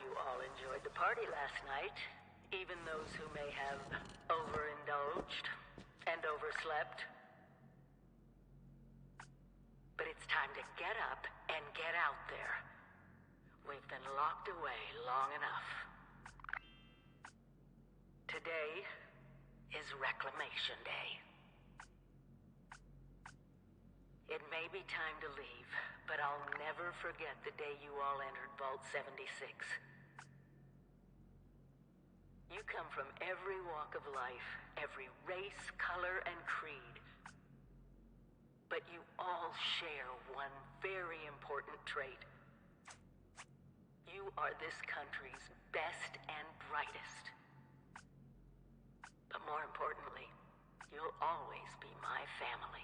you all enjoyed the party last night, even those who may have overindulged and overslept. But it's time to get up and get out there. We've been locked away long enough. Today is Reclamation Day. It may be time to leave, but I'll never forget the day you all entered Vault 76. You come from every walk of life, every race, color, and creed. But you all share one very important trait. You are this country's best and brightest. But more importantly, you'll always be my family.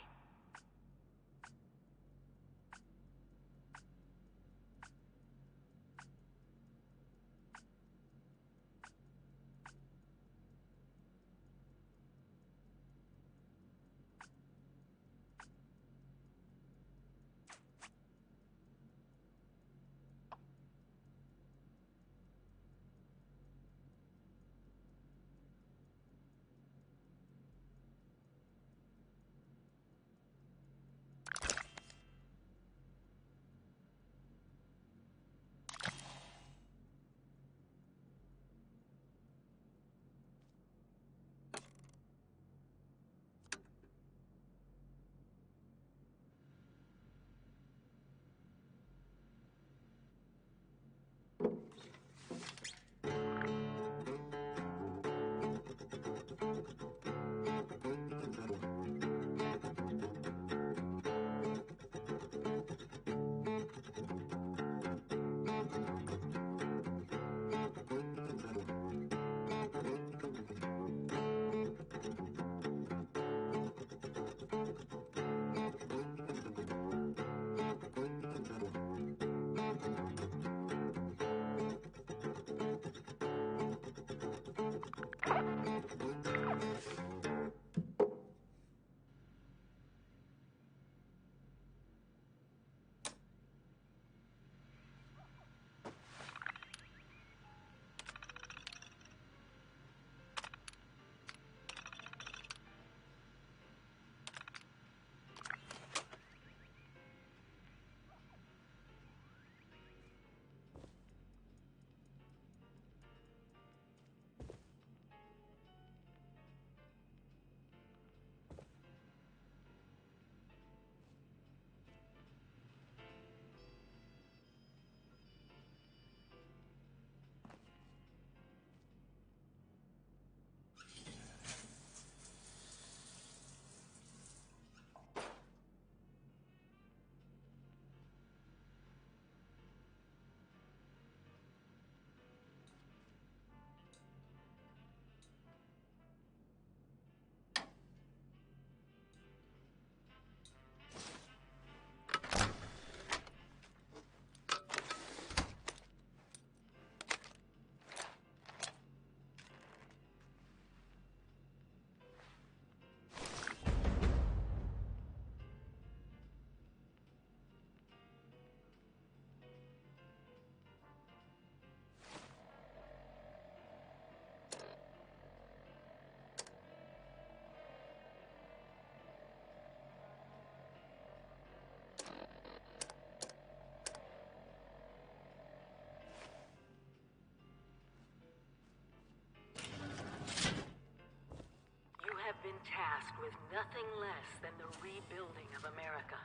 Been tasked with nothing less than the rebuilding of America.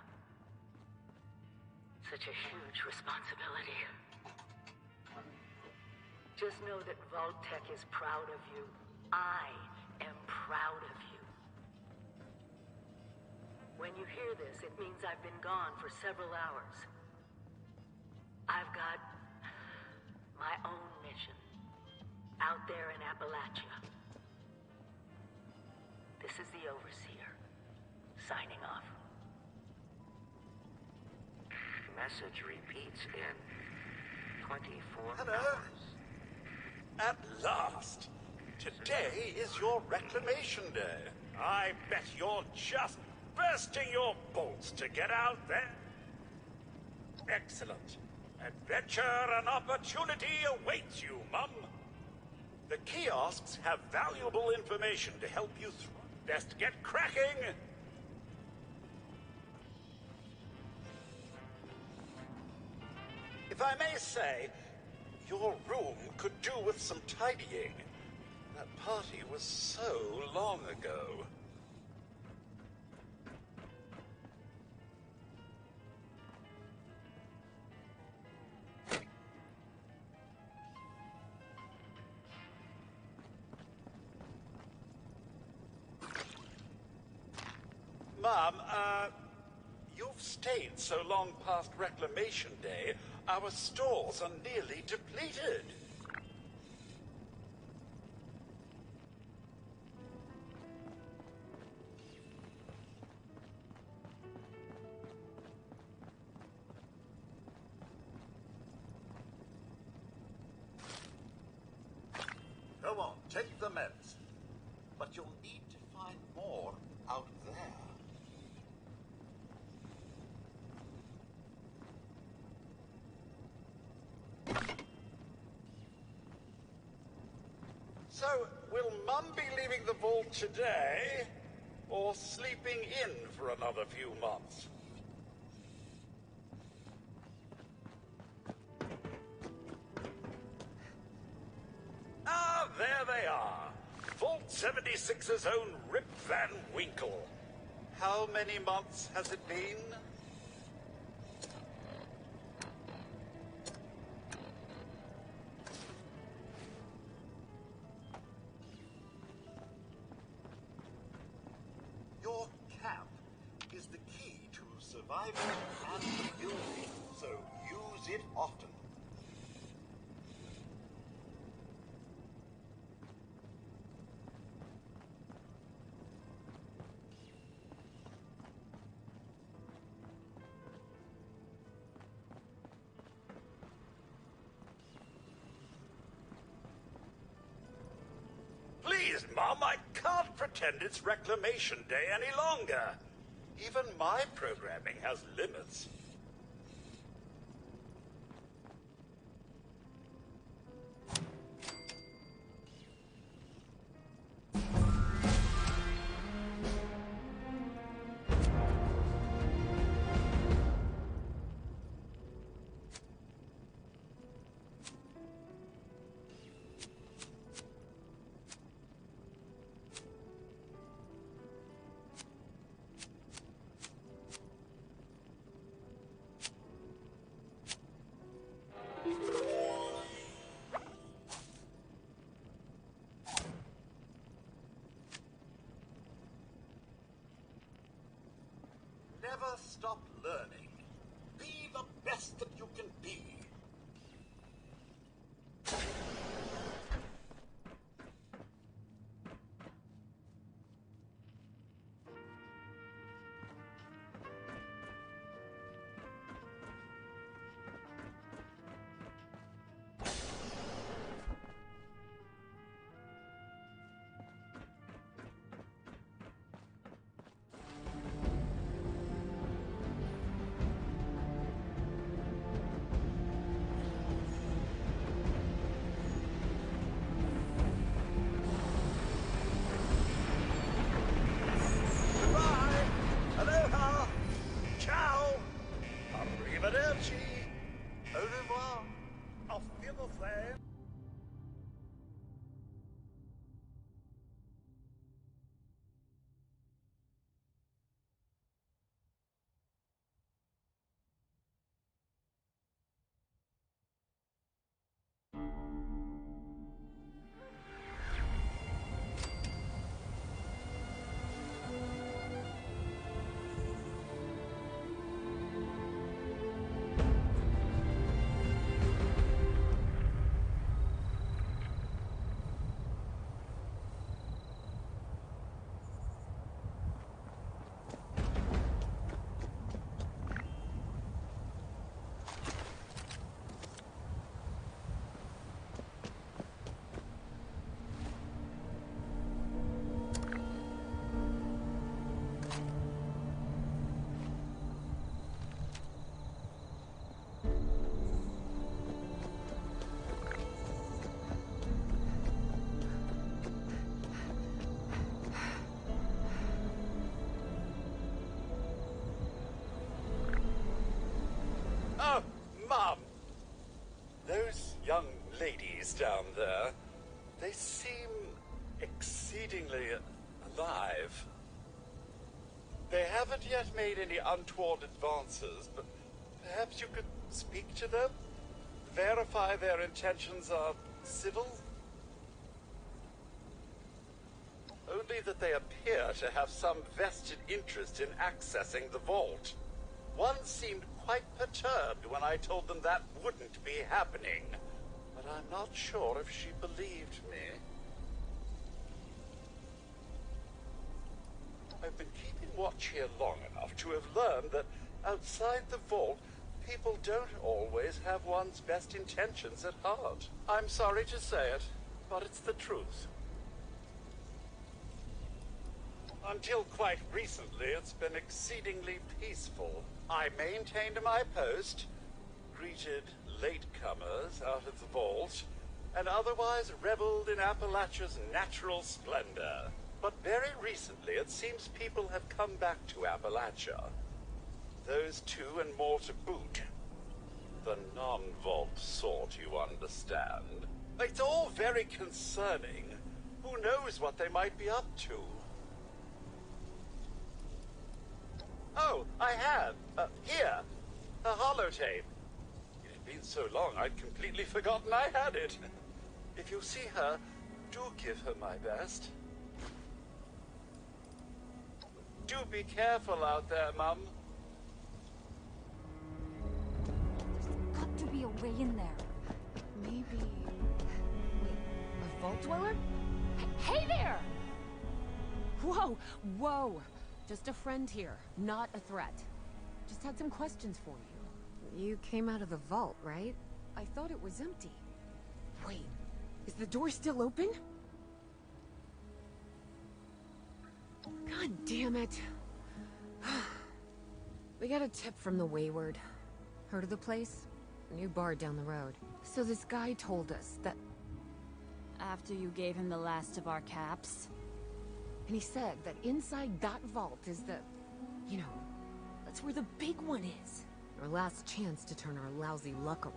Such a huge responsibility. Just know that Vault-Tec is proud of you. I am proud of you. When you hear this, it means I've been gone for several hours. I've got my own mission out there in Appalachia. This is the Overseer, signing off. Message repeats in 24 Hello? hours. At last! Today is your Reclamation Day. I bet you're just bursting your bolts to get out there. Excellent. Adventure and opportunity awaits you, Mum. The kiosks have valuable information to help you through. Best get cracking! If I may say, your room could do with some tidying. That party was so long ago. Mom, you've stayed so long past Reclamation Day, our stores are nearly depleted. Go on, take the meds. But you'll need to find more out there. So, will Mum be leaving the vault today, or sleeping in for another few months? Ah, there they are. Vault 76's own Rip Van Winkle. How many months has it been? Your cap is the key to surviving and rebuilding, so use it often. Please, Mom, I can't pretend it's Reclamation Day any longer. Even my programming has limits. Never stop learning. Be the best that you can be. exceedingly alive. They haven't yet made any untoward advances, but perhaps you could speak to them? Verify their intentions are civil? Only that they appear to have some vested interest in accessing the vault. One seemed quite perturbed when I told them that wouldn't be happening, but I'm not sure if she believed me. I've been keeping watch here long enough to have learned that outside the vault, people don't always have one's best intentions at heart. I'm sorry to say it, but it's the truth. Until quite recently, it's been exceedingly peaceful. I maintained my post, greeted latecomers out of the vault, and otherwise reveled in Appalachia's natural splendor. But very recently, it seems people have come back to Appalachia. Those two and more to boot. The non-vault sort, you understand. It's all very concerning. Who knows what they might be up to? Oh, I have. Here. A holotape. It had been so long, I'd completely forgotten I had it. If you see her, do give her my best. Do be careful out there, Mum. There's got to be a way in there. Maybe... Wait, a vault dweller? Hey there! Whoa, whoa! Just a friend here, not a threat. Just had some questions for you. You came out of the vault, right? I thought it was empty. Wait, is the door still open? God damn it. We got a tip from the Wayward. Heard of the place? A new bar down the road. So this guy told us that... After you gave him the last of our caps? And he said that inside that vault is the... You know, that's where the big one is. Our last chance to turn our lousy luck around.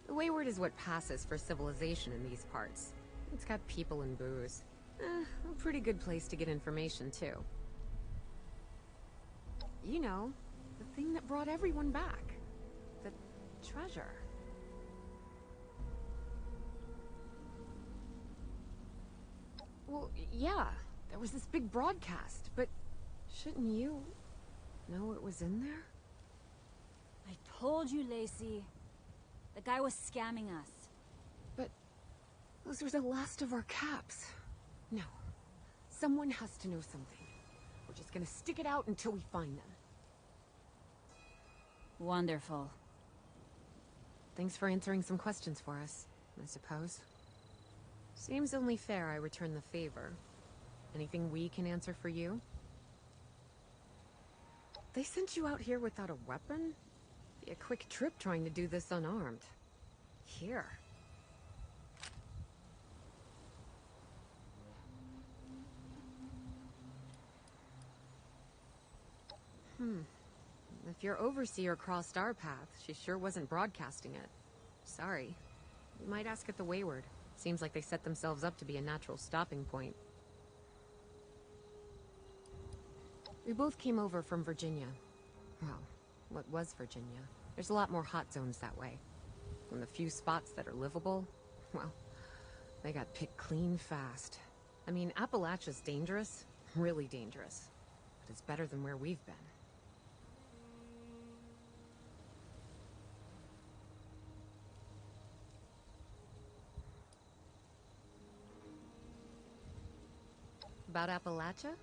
The Wayward is what passes for civilization in these parts. It's got people and booze. A pretty good place to get information, too. You know, the thing that brought everyone back. The treasure. Well, yeah, there was this big broadcast, but shouldn't you know what was in there? I told you, Lacey. The guy was scamming us. But those were the last of our caps. No, someone has to know something. We're just gonna stick it out until we find them. Wonderful. Thanks for answering some questions for us, I suppose. Seems only fair I return the favor. Anything we can answer for you? They sent you out here without a weapon? Be a quick trip trying to do this unarmed. Here. If your overseer crossed our path, she sure wasn't broadcasting it. Sorry. You might ask at the Wayward. Seems like they set themselves up to be a natural stopping point. We both came over from Virginia. Well, what was Virginia? There's a lot more hot zones that way. And the few spots that are livable, well, they got picked clean fast. I mean, Appalachia's dangerous, really dangerous. But it's better than where we've been. About Appalachia?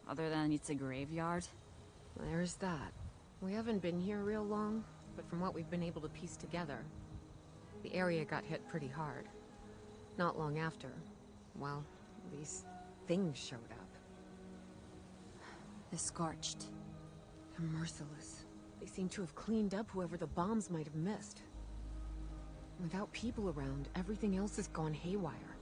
Other than it's a graveyard? There's that. We haven't been here real long, but from what we've been able to piece together, the area got hit pretty hard. Not long after, well, these things showed up. The Scorched. They're merciless. They seem to have cleaned up whoever the bombs might have missed. Without people around, everything else has gone haywire.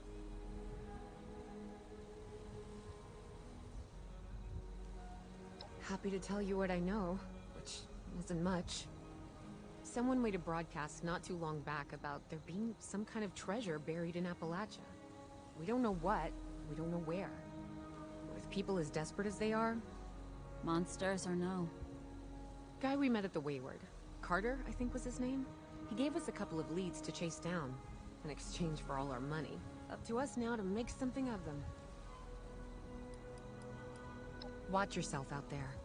Happy to tell you what I know, which isn't much. Someone made a broadcast not too long back about there being some kind of treasure buried in Appalachia. We don't know what, we don't know where. With people as desperate as they are... Monsters or no. Guy we met at the Wayward. Carter, I think was his name. He gave us a couple of leads to chase down, in exchange for all our money. Up to us now to make something of them. Watch yourself out there.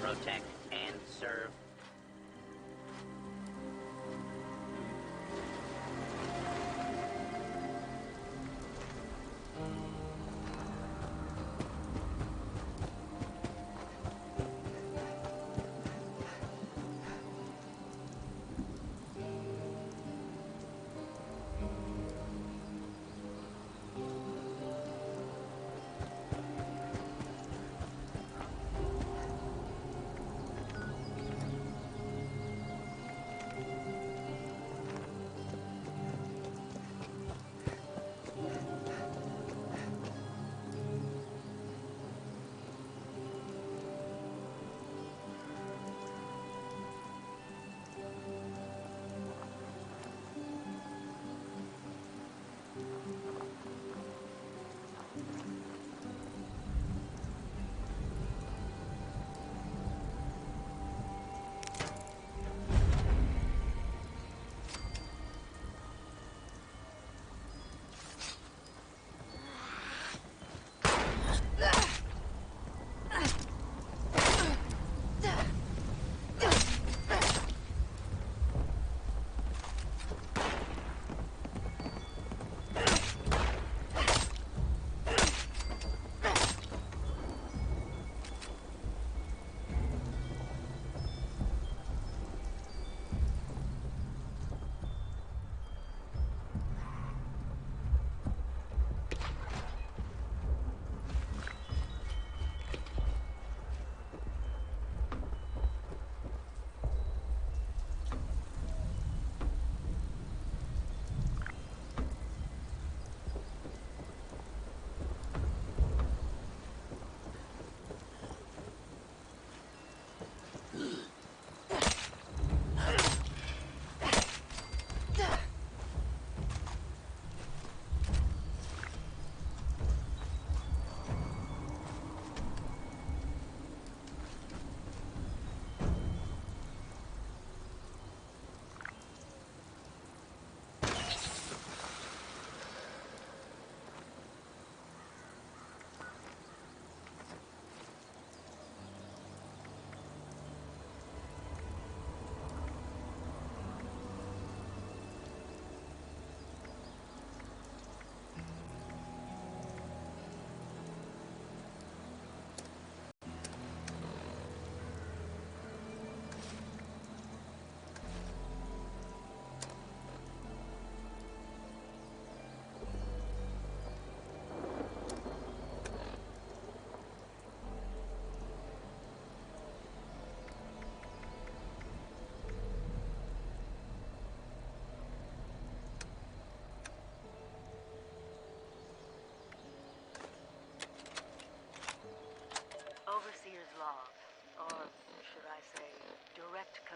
Protect and serve.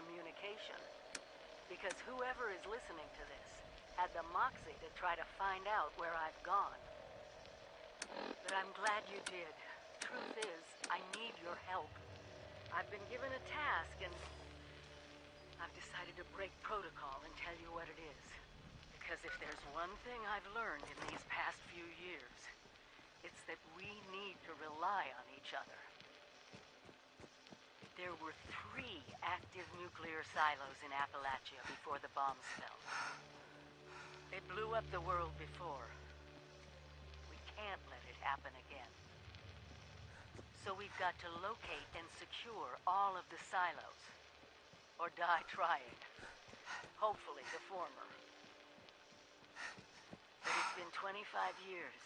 communication. Because whoever is listening to this had the moxie to try to find out where I've gone. But I'm glad you did. Truth is, I need your help. I've been given a task and I've decided to break protocol and tell you what it is. Because if there's one thing I've learned in these past few years, it's that we need to rely on each other. There were 3 active nuclear silos in Appalachia before the bombs fell. They blew up the world before. We can't let it happen again. So we've got to locate and secure all of the silos. Or die trying. Hopefully the former. But it's been 25 years.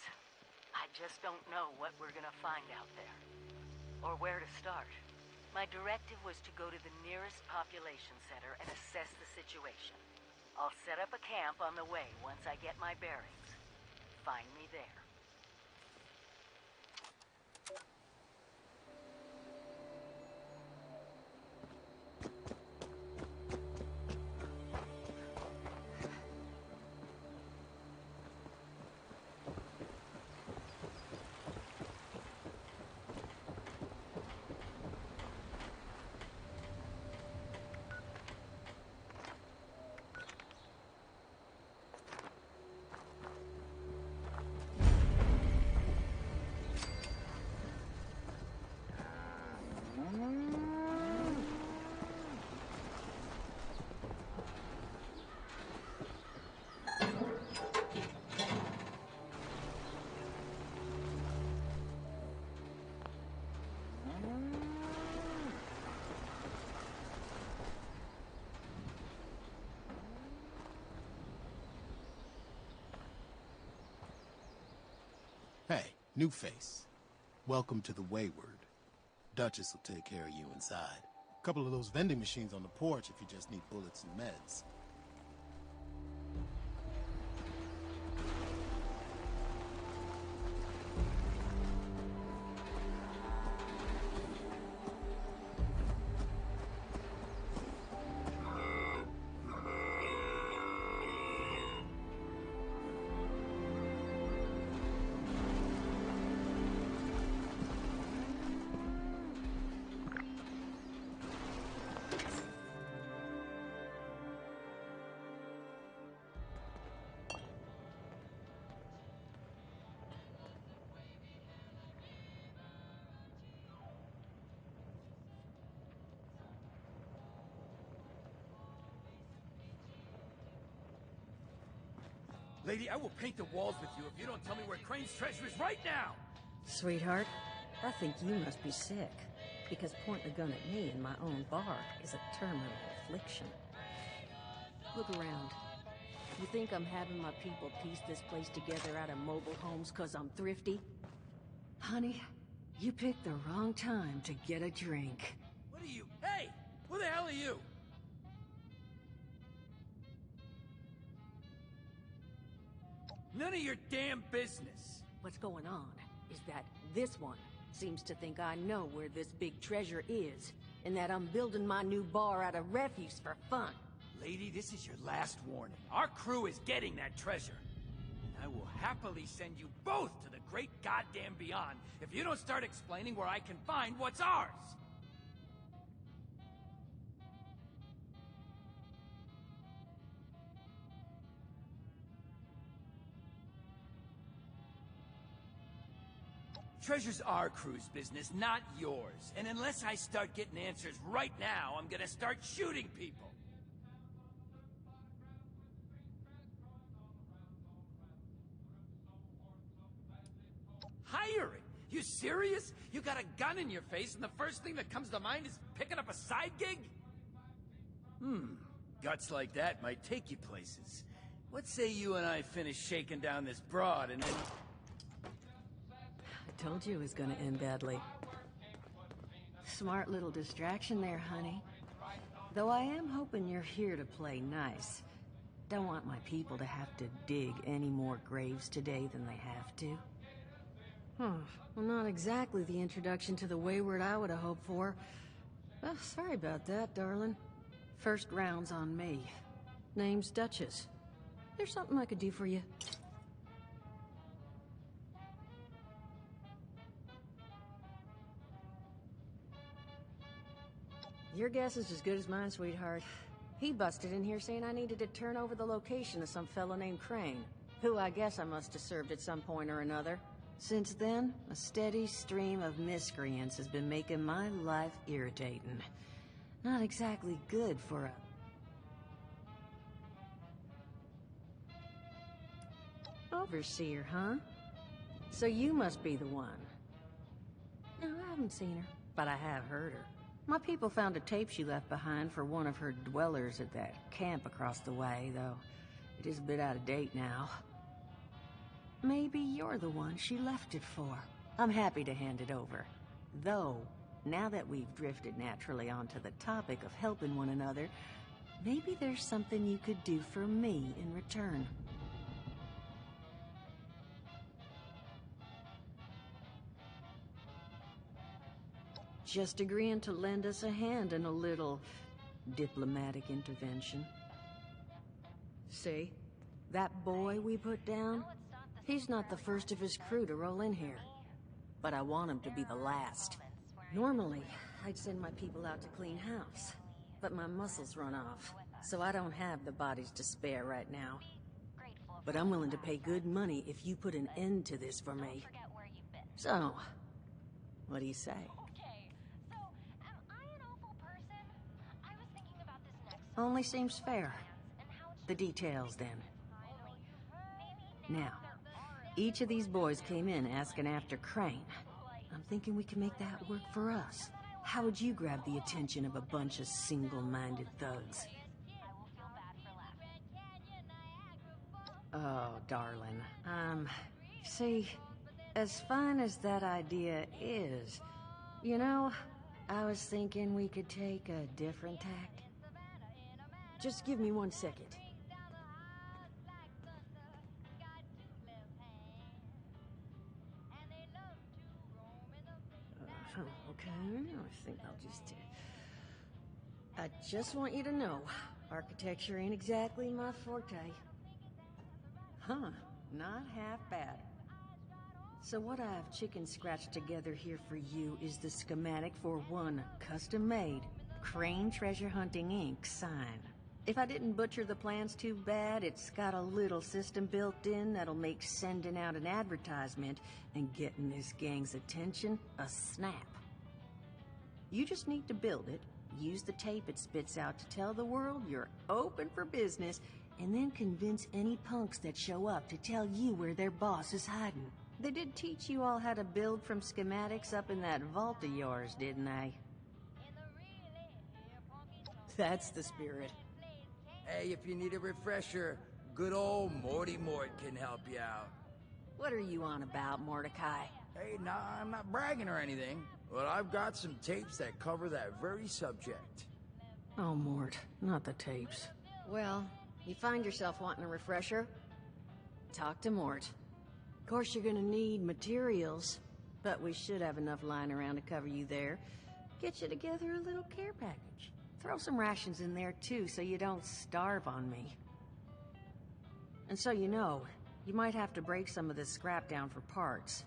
I just don't know what we're gonna find out there. Or where to start. My directive was to go to the nearest population center and assess the situation. I'll set up a camp on the way once I get my bearings. Find me there. Hey, new face. Welcome to the Wayward. Duchess will take care of you inside. A couple of those vending machines on the porch if you just need bullets and meds. Lady, I will paint the walls with you if you don't tell me where Crane's treasure is right now! Sweetheart, I think you must be sick, because pointing a gun at me in my own bar is a terminal affliction. Look around. You think I'm having my people piece this place together out of mobile homes 'cause I'm thrifty? Honey, you picked the wrong time to get a drink. What are you? Hey! Who the hell are you? None of your damn business! What's going on is that this one seems to think I know where this big treasure is, and that I'm building my new bar out of refuse for fun. Lady, this is your last warning. Our crew is getting that treasure. And I will happily send you both to the great goddamn beyond if you don't start explaining where I can find what's ours! Treasure's our crew's business, not yours. And unless I start getting answers right now, I'm gonna start shooting people! Hiring? You serious? You got a gun in your face and the first thing that comes to mind is picking up a side gig? Guts like that might take you places. What say you and I finish shaking down this broad and then... I told you it was gonna end badly. Smart little distraction there, honey. Though I am hoping you're here to play nice. Don't want my people to have to dig any more graves today than they have to. Well, not exactly the introduction to the Wayward I would have hoped for. Oh, sorry about that, darling. First round's on me. Name's Duchess. There's something I could do for you. Your guess is as good as mine, sweetheart. He busted in here saying I needed to turn over the location to some fellow named Crane, who I guess I must have served at some point or another. Since then, a steady stream of miscreants has been making my life irritating. Not exactly good for a... Overseer, huh? So you must be the one. No, I haven't seen her, but I have heard her. My people found a tape she left behind for one of her dwellers at that camp across the way, though it is a bit out of date now. Maybe you're the one she left it for. I'm happy to hand it over. Though, now that we've drifted naturally onto the topic of helping one another, maybe there's something you could do for me in return. Just agreeing to lend us a hand in a little diplomatic intervention. See? That boy we put down? He's not the first of his crew to roll in here. But I want him to be the last. Normally, I'd send my people out to clean house. But my muscles run off, so I don't have the bodies to spare right now. But I'm willing to pay good money if you put an end to this for me. So, what do you say? Only seems fair. The details, then. Now, each of these boys came in asking after Crane. I'm thinking we can make that work for us. How would you grab the attention of a bunch of single-minded thugs? Oh, darling. See, as fine as that idea is, you know, I was thinking we could take a different tack. Just give me 1 second. Okay, I think I'll just... I just want you to know, architecture ain't exactly my forte. Huh, not half bad. So what I've chicken scratched together here for you is the schematic for one custom-made Crane Treasure Hunting Inc. sign. If I didn't butcher the plans too bad, it's got a little system built in that'll make sending out an advertisement and getting this gang's attention a snap. You just need to build it, use the tape it spits out to tell the world you're open for business, and then convince any punks that show up to tell you where their boss is hiding. They did teach you all how to build from schematics up in that vault of yours, didn't they? That's the spirit. Hey, if you need a refresher, good old Morty Mort can help you out. What are you on about, Mordecai? Hey, nah, I'm not bragging or anything, but I've got some tapes that cover that very subject. Oh, Mort, not the tapes. Well, you find yourself wanting a refresher? Talk to Mort. Of course, you're gonna need materials, but we should have enough lying around to cover you there. Get you together a little care package. Throw some rations in there, too, so you don't starve on me. And so you know, you might have to break some of this scrap down for parts.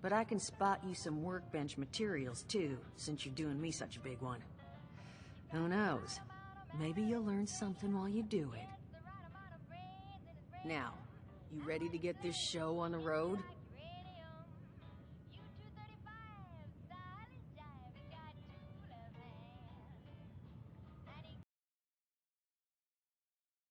But I can spot you some workbench materials, too, since you're doing me such a big one. Who knows? Maybe you'll learn something while you do it. Now, you ready to get this show on the road?